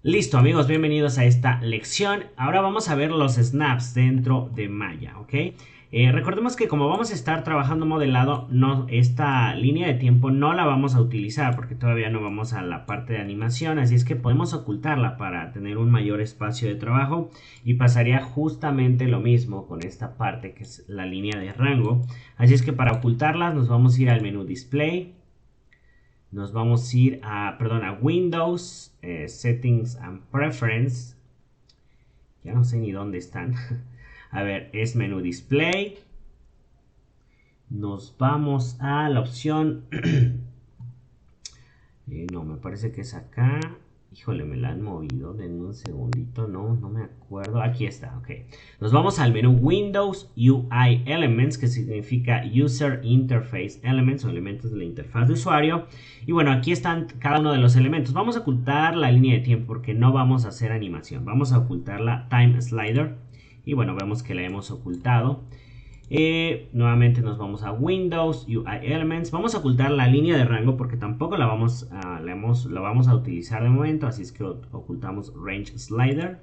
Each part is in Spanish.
Listo amigos, bienvenidos a esta lección. Ahora vamos a ver los snaps dentro de Maya, ¿ok? Recordemos que como vamos a estar trabajando modelado, esta línea de tiempo no la vamos a utilizar porque todavía no vamos a la parte de animación, así es que podemos ocultarla para tener un mayor espacio de trabajo y pasaría justamente lo mismo con esta parte que es la línea de rango. Así es que para ocultarlas nos vamos a ir al menú Display. Nos vamos a ir a Windows, Settings and Preference. Ya no sé ni dónde están. A ver, es menú Display. Nos vamos a la opción... no, me parece que es acá. Híjole, me la han movido. Denme un segundito. No me acuerdo. Aquí está, ok. Nos vamos al menú Windows UI Elements, que significa User Interface Elements o elementos de la interfaz de usuario. Y bueno, aquí están cada uno de los elementos. Vamos a ocultar la línea de tiempo porque no vamos a hacer animación. Vamos a ocultar la Time Slider. Y bueno, vemos que la hemos ocultado. Nuevamente nos vamos a Windows, UI Elements. Vamos a ocultar la línea de rango porque tampoco la vamos a utilizar de momento. Así es que ocultamos Range Slider.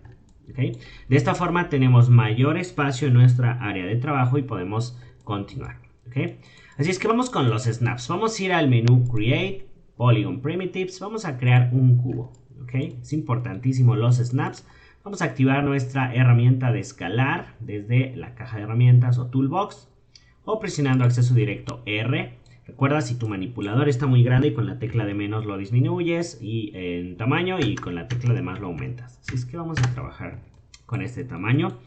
¿Okay? De esta forma tenemos mayor espacio en nuestra área de trabajo y podemos continuar. ¿Okay? Así es que vamos con los snaps. Vamos a ir al menú Create, Polygon Primitives. Vamos a crear un cubo. ¿Okay? Es importantísimo los snaps. Vamos a activar nuestra herramienta de escalar desde la caja de herramientas o toolbox o presionando acceso directo R. Recuerda, si tu manipulador está muy grande y con la tecla de menos lo disminuyes en tamaño y con la tecla de más lo aumentas. Así es que vamos a trabajar con este tamaño.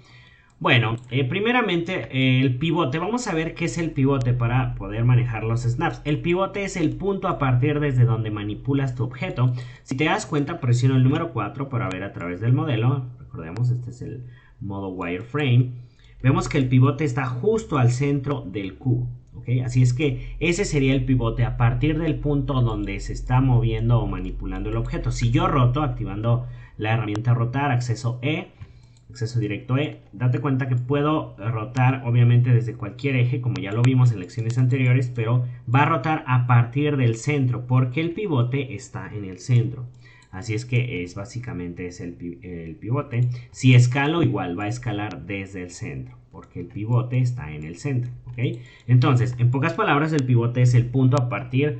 Bueno, primeramente el pivote. Vamos a ver qué es el pivote para poder manejar los snaps. El pivote es el punto a partir desde donde manipulas tu objeto. Si te das cuenta, presiono el número 4 para ver a través del modelo. Recordemos, este es el modo wireframe. Vemos que el pivote está justo al centro del cubo. ¿Okay? Así es que ese sería el pivote a partir del punto donde se está moviendo o manipulando el objeto. Si yo roto, activando la herramienta rotar, acceso E, acceso directo E, date cuenta que puedo rotar obviamente desde cualquier eje, como ya lo vimos en lecciones anteriores, pero va a rotar a partir del centro porque el pivote está en el centro. Así es que básicamente es el pivote. Si escalo, igual va a escalar desde el centro porque el pivote está en el centro. ¿Okay? Entonces, en pocas palabras, el pivote es el punto a partir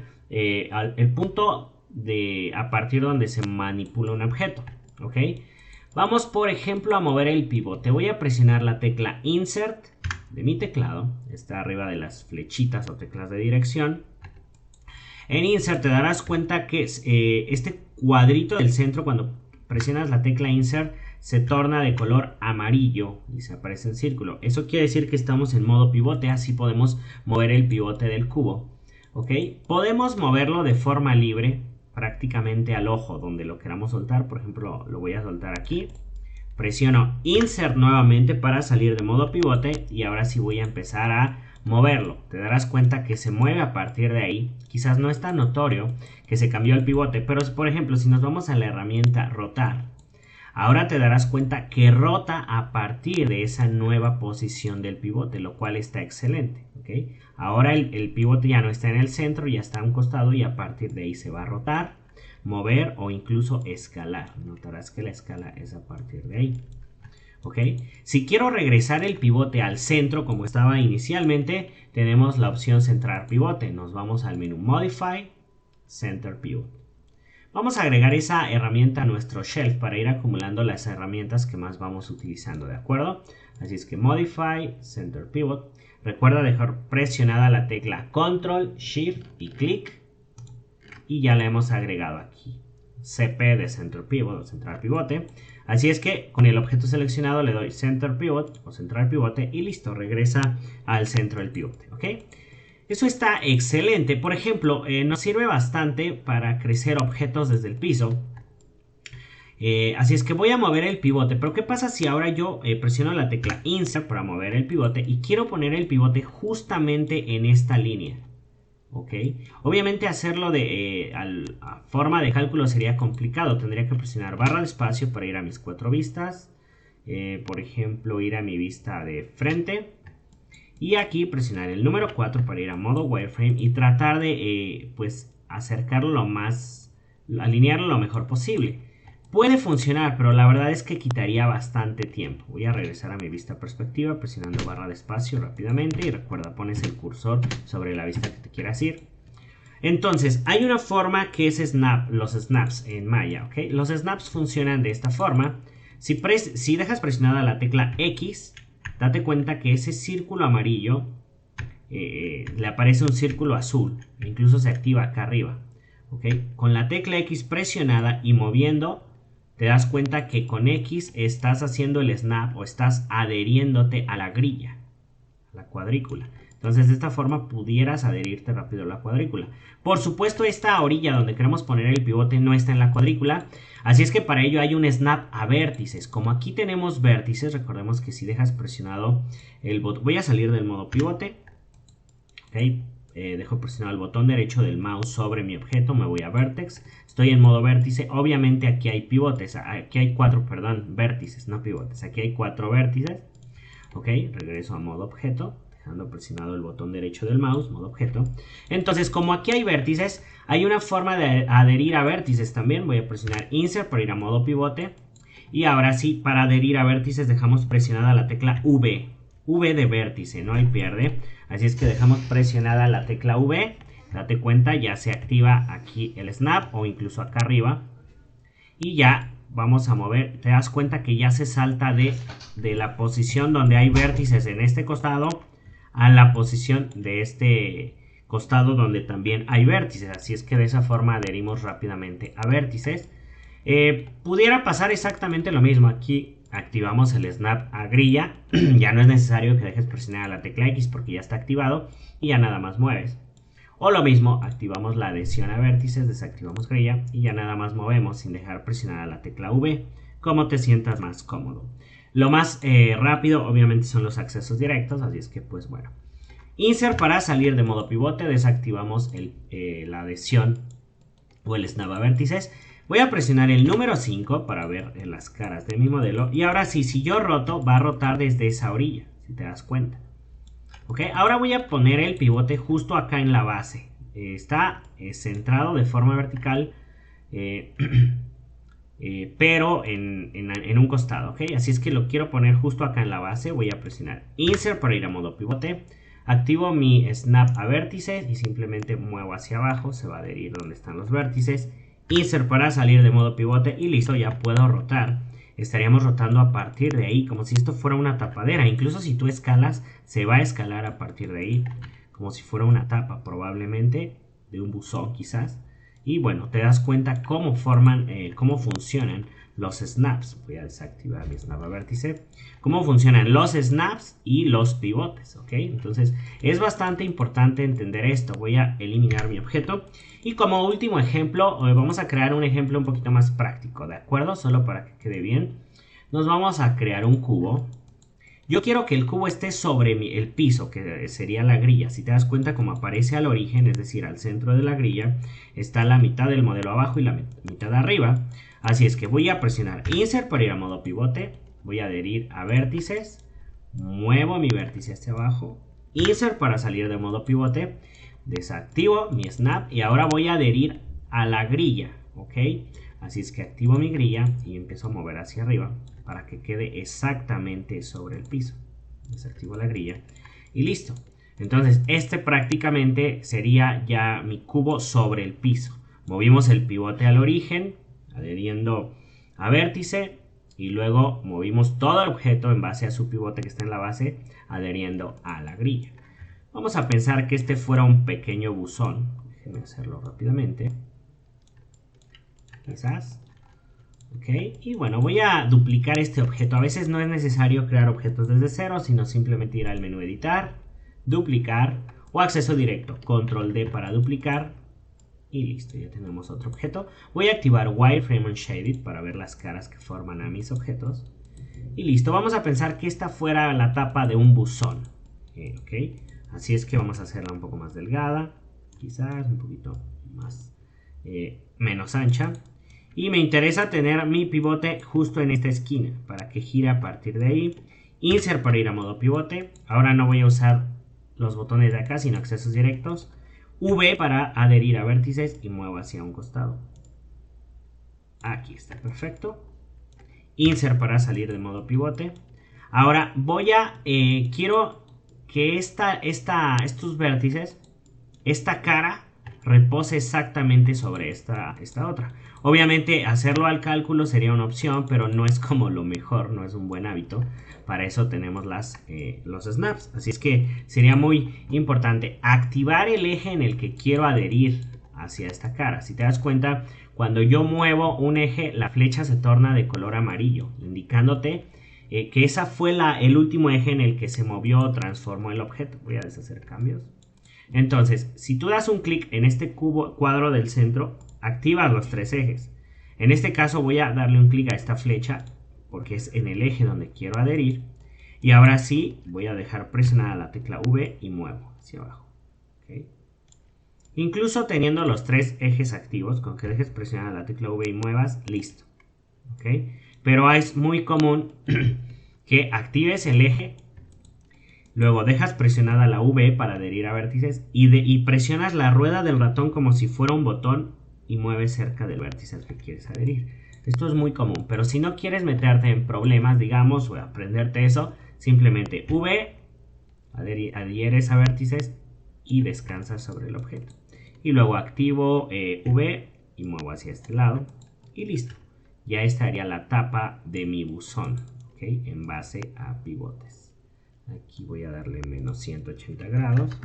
a partir donde se manipula un objeto. ¿Ok? Vamos, por ejemplo, a mover el pivote. Voy a presionar la tecla Insert de mi teclado. Está arriba de las flechitas o teclas de dirección. En Insert te darás cuenta que este cuadrito del centro, cuando presionas la tecla Insert, se torna de color amarillo y se aparece en círculo. Eso quiere decir que estamos en modo pivote. Así podemos mover el pivote del cubo. ¿Ok? Podemos moverlo de forma libre, prácticamente al ojo, donde lo queramos soltar. Por ejemplo, lo voy a soltar aquí. Presiono Insert nuevamente para salir de modo pivote y ahora sí voy a empezar a moverlo. Te darás cuenta que se mueve a partir de ahí. Quizás no es tan notorio que se cambió el pivote, pero por ejemplo, si nos vamos a la herramienta rotar, ahora te darás cuenta que rota a partir de esa nueva posición del pivote, lo cual está excelente. ¿Okay? Ahora el pivote ya no está en el centro, ya está a un costado y a partir de ahí se va a rotar, mover o incluso escalar. Notarás que la escala es a partir de ahí. ¿Okay? Si quiero regresar el pivote al centro como estaba inicialmente, tenemos la opción centrar pivote. Nos vamos al menú Modify, Center Pivot. Vamos a agregar esa herramienta a nuestro shelf para ir acumulando las herramientas que más vamos utilizando, ¿de acuerdo? Así es que Modify, Center Pivot. Recuerda dejar presionada la tecla Control, Shift y clic. Y ya la hemos agregado aquí. CP de Center Pivot o Centrar Pivote. Así es que con el objeto seleccionado le doy Center Pivot o Centrar Pivote y listo, regresa al centro del pivote. ¿Ok? Eso está excelente. Por ejemplo, nos sirve bastante para crecer objetos desde el piso. Así es que voy a mover el pivote. Pero ¿qué pasa si ahora yo presiono la tecla Insert para mover el pivote y quiero poner el pivote justamente en esta línea? ¿Ok? Obviamente hacerlo a forma de cálculo sería complicado. Tendría que presionar barra de espacio para ir a mis 4 vistas. Por ejemplo, ir a mi vista de frente. Y aquí presionar el número 4 para ir a modo wireframe y tratar de pues acercarlo alinearlo lo mejor posible. Puede funcionar, pero la verdad es que quitaría bastante tiempo. Voy a regresar a mi vista perspectiva presionando barra de espacio rápidamente y recuerda, pones el cursor sobre la vista que te quieras ir. Entonces, hay una forma que es los snaps en Maya, ¿ok? Los snaps funcionan de esta forma. Si dejas presionada la tecla X, date cuenta que ese círculo amarillo le aparece un círculo azul. Incluso se activa acá arriba, ¿ok? Con la tecla X presionada y moviendo, te das cuenta que con X estás haciendo el snap o estás adheriéndote a la grilla, a la cuadrícula. Entonces de esta forma pudieras adherirte rápido a la cuadrícula. Por supuesto, esta orilla donde queremos poner el pivote no está en la cuadrícula. Así es que para ello hay un snap a vértices. Como aquí tenemos vértices, recordemos que si dejas presionado el botón... Voy a salir del modo pivote. ¿Okay? Dejo presionado el botón derecho del mouse sobre mi objeto, me voy a Vertex, estoy en modo vértice. Obviamente aquí hay pivotes, aquí hay vértices, no pivotes, aquí hay 4 vértices. Ok, regreso a modo objeto, dejando presionado el botón derecho del mouse, modo objeto. Entonces, como aquí hay vértices, hay una forma de adherir a vértices también. Voy a presionar Insert para ir a modo pivote. Y ahora sí, para adherir a vértices dejamos presionada la tecla V. V de vértice, no hay pierde. Así es que dejamos presionada la tecla V. Date cuenta, ya se activa aquí el snap o incluso acá arriba. Y ya vamos a mover. Te das cuenta que ya se salta de la posición donde hay vértices en este costado a la posición de este costado donde también hay vértices. Así es que de esa forma adherimos rápidamente a vértices. Pudiera pasar exactamente lo mismo. Aquí activamos el snap a grilla. Ya no es necesario que dejes presionada la tecla X porque ya está activado y ya nada más mueves. O lo mismo, activamos la adhesión a vértices, desactivamos grilla y ya nada más movemos sin dejar presionada la tecla V, como te sientas más cómodo. Lo más rápido obviamente son los accesos directos, así es que pues bueno. Insert para salir de modo pivote, desactivamos la adhesión o el snap a vértices. Voy a presionar el número 5 para ver las caras de mi modelo. Y ahora sí, si yo roto, va a rotar desde esa orilla, si te das cuenta. Ok, ahora voy a poner el pivote justo acá en la base. Está centrado de forma vertical, pero en un costado. ¿Ok? Así es que lo quiero poner justo acá en la base. Voy a presionar Insert para ir a modo pivote. Activo mi snap a vértices y simplemente muevo hacia abajo. Se va a adherir donde están los vértices. Insert para salir de modo pivote y listo, ya puedo rotar. Estaríamos rotando a partir de ahí, como si esto fuera una tapadera. Incluso si tú escalas, se va a escalar a partir de ahí, como si fuera una tapa, probablemente de un buzón quizás. Y bueno, te das cuenta cómo funcionan los snaps. Voy a desactivar mi snap a vértice. Cómo funcionan los snaps y los pivotes, ¿ok? Entonces es bastante importante entender esto. Voy a eliminar mi objeto. Y como último ejemplo, vamos a crear un ejemplo un poquito más práctico, ¿de acuerdo? Solo para que quede bien. Nos vamos a crear un cubo. Yo quiero que el cubo esté sobre el piso, que sería la grilla. Si te das cuenta, como aparece al origen, es decir, al centro de la grilla, está la mitad del modelo abajo y la mitad arriba. Así es que voy a presionar Insert para ir a modo pivote. Voy a adherir a vértices. Muevo mi vértice hacia abajo. Insert para salir de modo pivote. Desactivo mi snap y ahora voy a adherir a la grilla, ¿ok? Así es que activo mi grilla y empiezo a mover hacia arriba para que quede exactamente sobre el piso. Desactivo la grilla y listo. Entonces este prácticamente sería ya mi cubo sobre el piso. Movimos el pivote al origen, adheriendo a vértice y luego movimos todo el objeto en base a su pivote que está en la base, adheriendo a la grilla. Vamos a pensar que este fuera un pequeño buzón. Déjenme hacerlo rápidamente. Quizás. Ok. Y bueno, voy a duplicar este objeto. A veces no es necesario crear objetos desde cero, sino simplemente ir al menú editar, duplicar o acceso directo. Control D para duplicar. Y listo, ya tenemos otro objeto. Voy a activar Wireframe Unshaded para ver las caras que forman a mis objetos. Y listo, vamos a pensar que esta fuera la tapa de un buzón. Ok. Así es que vamos a hacerla un poco más delgada, quizás un poquito más, menos ancha. Y me interesa tener mi pivote justo en esta esquina para que gire a partir de ahí. Insert para ir a modo pivote. Ahora no voy a usar los botones de acá, sino accesos directos. V para adherir a vértices y muevo hacia un costado. Aquí está, perfecto. Insert para salir de modo pivote. Ahora quiero que estos vértices, esta cara, repose exactamente sobre esta otra. Obviamente hacerlo al cálculo sería una opción, pero no es como lo mejor, no es un buen hábito. Para eso tenemos los snaps. Así es que sería muy importante activar el eje en el que quiero adherir hacia esta cara. Si te das cuenta, cuando yo muevo un eje, la flecha se torna de color amarillo, indicándote que esa fue el último eje en el que se movió o transformó el objeto. Voy a deshacer cambios. Entonces, si tú das un clic en este cuadro del centro, activas los 3 ejes. En este caso voy a darle un clic a esta flecha porque es en el eje donde quiero adherir. Y ahora sí, voy a dejar presionada la tecla V y muevo hacia abajo. ¿Okay? Incluso teniendo los 3 ejes activos, con que dejes presionada la tecla V y muevas, listo. ¿Okay? Pero es muy común que actives el eje, luego dejas presionada la V para adherir a vértices y presionas la rueda del ratón como si fuera un botón y mueves cerca del vértice al que quieres adherir. Esto es muy común, pero si no quieres meterte en problemas, digamos, o aprenderte eso, simplemente V, adhieres a vértices y descansas sobre el objeto. Y luego activo V y muevo hacia este lado y listo. Ya estaría la tapa de mi buzón, ¿okay? En base a pivotes. Aquí voy a darle menos 180 grados.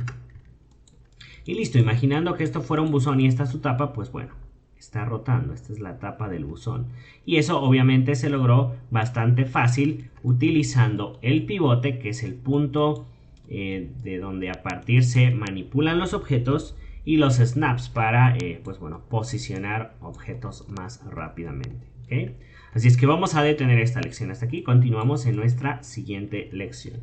Y listo, imaginando que esto fuera un buzón y esta es su tapa, pues bueno, está rotando. Esta es la tapa del buzón. Y eso obviamente se logró bastante fácil utilizando el pivote, que es el punto de donde a partir se manipulan los objetos, y los snaps para pues bueno, posicionar objetos más rápidamente. ¿Okay? Así es que vamos a detener esta lección hasta aquí. Continuamos en nuestra siguiente lección.